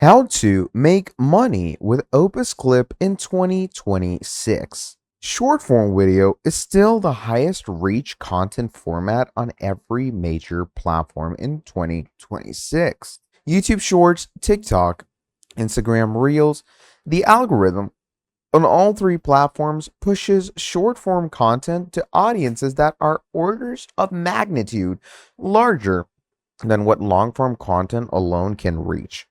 How to make money with OpusClip in 2026. Short form video is still the highest reach content format on every major platform in 2026. YouTube Shorts, TikTok, Instagram Reels, the algorithm on all three platforms pushes short form content to audiences that are orders of magnitude larger than what long form content alone can reach.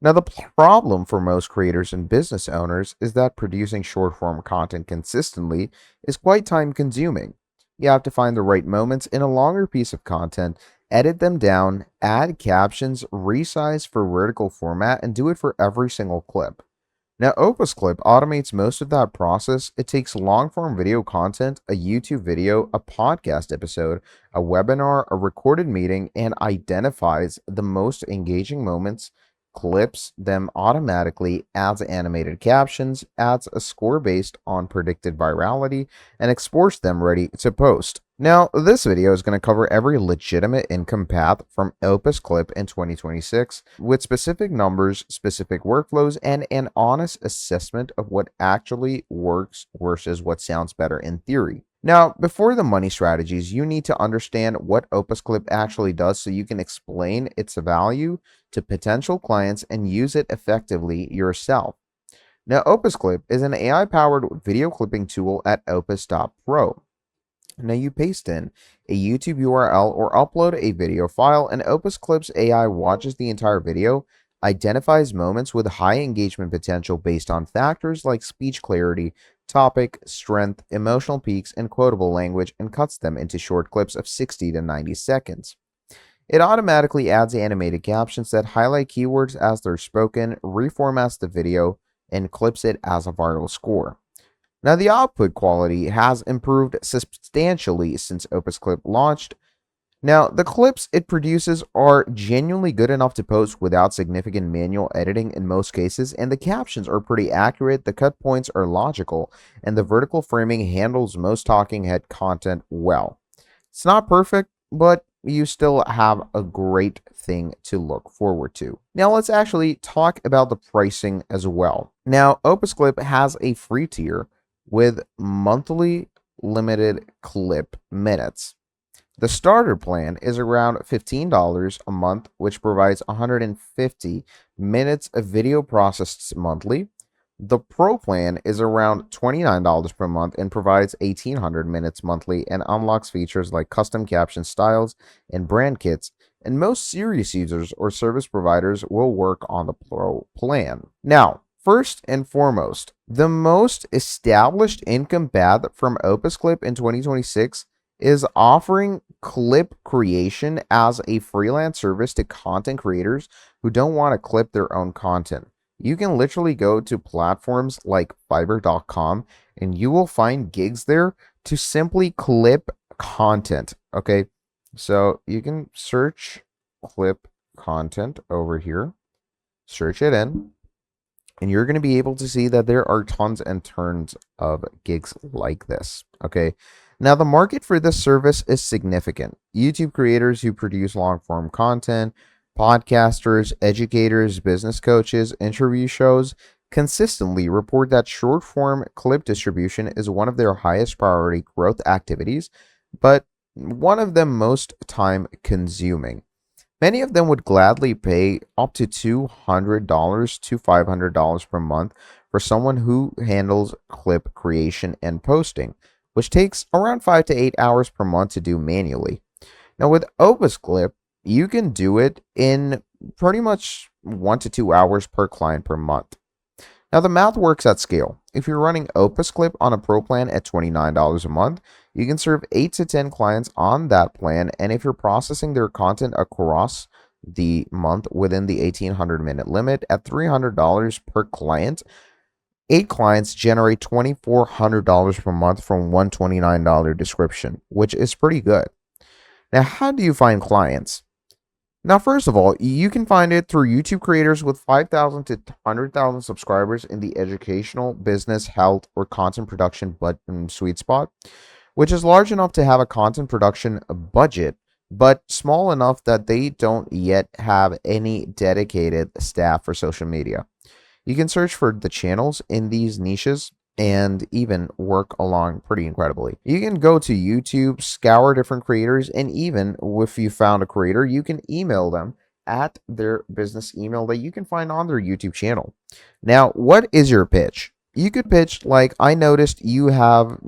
Now, the problem for most creators and business owners is that producing short form content consistently is quite time consuming. You have to find the right moments in a longer piece of content, edit them down, add captions, resize for vertical format, and do it for every single clip. Now, OpusClip automates most of that process. It takes long form video content, a YouTube video, a podcast episode, a webinar, a recorded meeting, and identifies the most engaging moments, clips them automatically, adds animated captions, adds a score based on predicted virality, and exports them ready to post. Now, this video is going to cover every legitimate income path from OpusClip in 2026 with specific numbers, specific workflows, and an honest assessment of what actually works versus what sounds better in theory. Now, before the money strategies, you need to understand what OpusClip actually does so you can explain its value to potential clients and use it effectively yourself. Now, OpusClip is an AI-powered video clipping tool at opus.pro. Now you paste in a YouTube URL or upload a video file, and OpusClip's AI watches the entire video, identifies moments with high engagement potential based on factors like speech clarity, topic, strength, emotional peaks, and quotable language, and cuts them into short clips of 60 to 90 seconds. It automatically adds animated captions that highlight keywords as they're spoken, reformats the video, and clips it as a viral score. Now, the output quality has improved substantially since OpusClip launched. Now, the clips it produces are genuinely good enough to post without significant manual editing in most cases, and the captions are pretty accurate, the cut points are logical, and the vertical framing handles most talking head content well. It's not perfect, but you still have a great thing to look forward to. Now, let's actually talk about the pricing as well. Now, OpusClip has a free tier with monthly limited clip minutes. The starter plan is around $15 a month, which provides 150 minutes of video processed monthly. The Pro plan is around $29 per month and provides 1,800 minutes monthly and unlocks features like custom caption styles and brand kits. And most serious users or service providers will work on the Pro plan. Now, first and foremost, the most established income path from OpusClip in 2026 is offering clip creation as a freelance service to content creators who don't want to clip their own content. You can literally go to platforms like fiverr.com and you will find gigs there to simply clip content. Okay, so you can search clip content over here, search it in, and you're going to be able to see that there are tons and tons of gigs like this. Okay. Now, the market for this service is significant. YouTube creators who produce long form content, podcasters, educators, business coaches, interview shows consistently report that short form clip distribution is one of their highest priority growth activities, but one of them most time consuming. Many of them would gladly pay up to $200 to $500 per month for someone who handles clip creation and posting, which takes around 5 to 8 hours per month to do manually. Now, with OpusClip, you can do it in pretty much 1 to 2 hours per client per month. Now, the math works at scale. If you're running OpusClip on a Pro plan at $29 a month, you can serve 8 to 10 clients on that plan, and if you're processing their content across the month within the 1,800 minute limit at $300 per client, 8 clients generate $2,400 per month from $129 description, which is pretty good. Now, how do you find clients? Now, first of all, you can find it through YouTube creators with 5,000 to 100,000 subscribers in the educational, business, health, or content production sweet spot, which is large enough to have a content production budget but small enough that they don't yet have any dedicated staff for social media. You can search for the channels in these niches and even work along pretty incredibly. You can go to YouTube, scour different creators, and even if you found a creator, you can email them at their business email that you can find on their YouTube channel. Now, what is your pitch? You could pitch like, I noticed you have,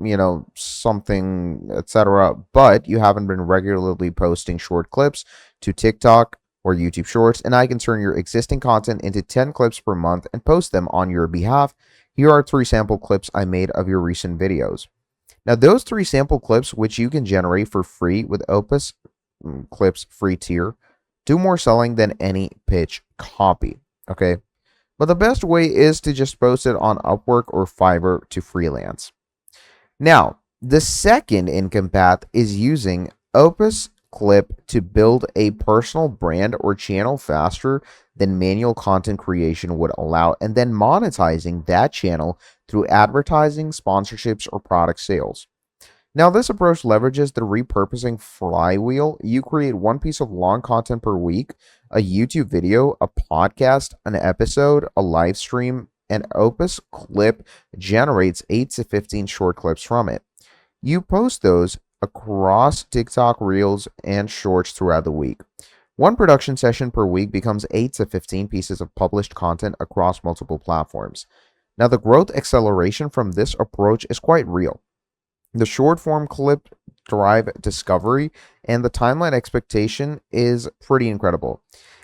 something, etc., but you haven't been regularly posting short clips to TikTok or YouTube Shorts, and I can turn your existing content into 10 clips per month and post them on your behalf. Here are 3 sample clips I made of your recent videos. Now, those 3 sample clips, which you can generate for free with Opus Clip's free tier, do more selling than any pitch copy. Okay. But the best way is to just post it on Upwork or Fiverr to freelance. Now, the second income path is using OpusClip to build a personal brand or channel faster than manual content creation would allow, and then monetizing that channel through advertising, sponsorships, or product sales. Now, this approach leverages the repurposing flywheel. You create one piece of long content per week, a YouTube video, a podcast, an episode, a live stream, and OpusClip generates 8 to 15 short clips from it. You post those across TikTok, Reels, and Shorts throughout the week. One production session per week becomes 8 to 15 pieces of published content across multiple platforms. Now, the growth acceleration from this approach is quite real. The short form clip drive discovery and the timeline expectation is pretty incredible.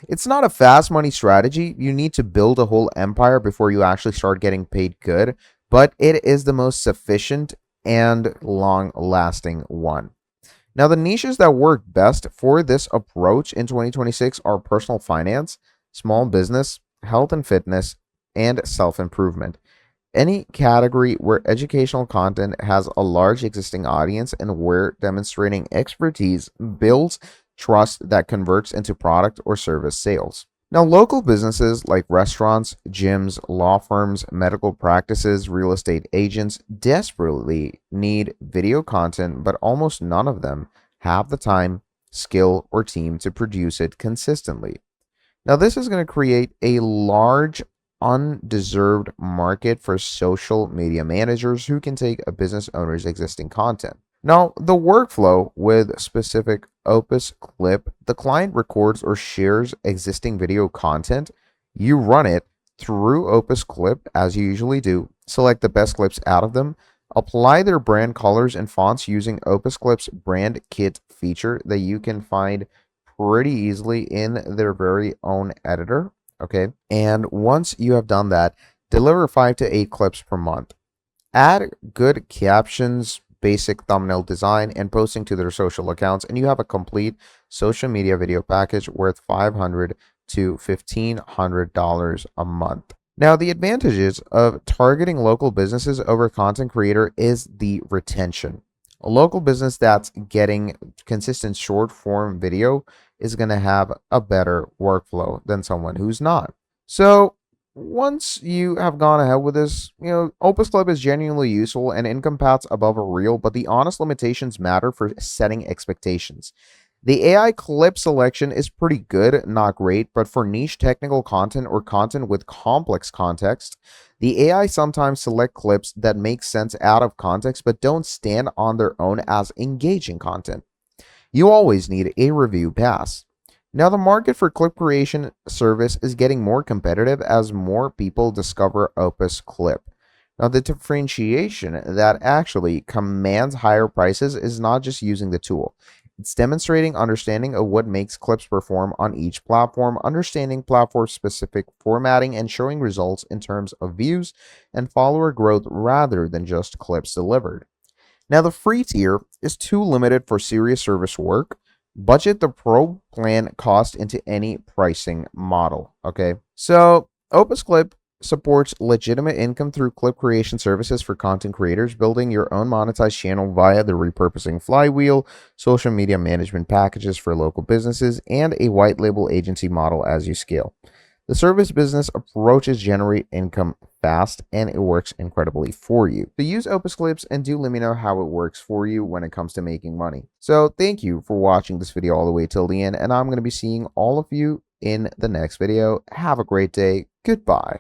It's not a fast money strategy. You need to build a whole empire before you actually start getting paid good, but it is the most sufficient and long lasting one. Now, the niches that work best for this approach in 2026 are personal finance, small business, health and fitness, and self improvement. Any category where educational content has a large existing audience and where demonstrating expertise builds trust that converts into product or service sales. Now, local businesses like restaurants, gyms, law firms, medical practices, real estate agents desperately need video content, but almost none of them have the time, skill, or team to produce it consistently. Now, this is going to create a large undeserved market for social media managers who can take a business owner's existing content. Now, the workflow with specific OpusClip, the client records or shares existing video content. You run it through OpusClip as you usually do, select the best clips out of them, apply their brand colors and fonts using OpusClip's brand kit feature that you can find pretty easily in their very own editor. Okay. And once you have done that, deliver 5 to 8 clips per month. Add good captions, basic thumbnail design, and posting to their social accounts, and you have a complete social media video package worth $500 to $1,500 a month. Now, the advantages of targeting local businesses over content creator is the retention. A local business that's getting consistent short form video is going to have a better workflow than someone who's not. So once you have gone ahead with this, OpusClip is genuinely useful and income paths above a reel, but the honest limitations matter for setting expectations. The AI clip selection is pretty good, not great, but for niche technical content or content with complex context, the AI sometimes select clips that make sense out of context but don't stand on their own as engaging content. You always need a review pass. Now, the market for clip creation service is getting more competitive as more people discover OpusClip. Now, the differentiation that actually commands higher prices is not just using the tool. It's demonstrating understanding of what makes clips perform on each platform, understanding platform-specific formatting, and showing results in terms of views and follower growth rather than just clips delivered. Now, the free tier is too limited for serious service work. Budget the pro plan cost into any pricing model. Okay, so OpusClip supports legitimate income through clip creation services for content creators, building your own monetized channel via the repurposing flywheel, social media management packages for local businesses, and a white label agency model as you scale. The service business approaches generate income fast and it works incredibly for you. So use Opus Clips and do let me know how it works for you when it comes to making money. So thank you for watching this video all the way till the end, and I'm going to be seeing all of you in the next video. Have a great day. Goodbye.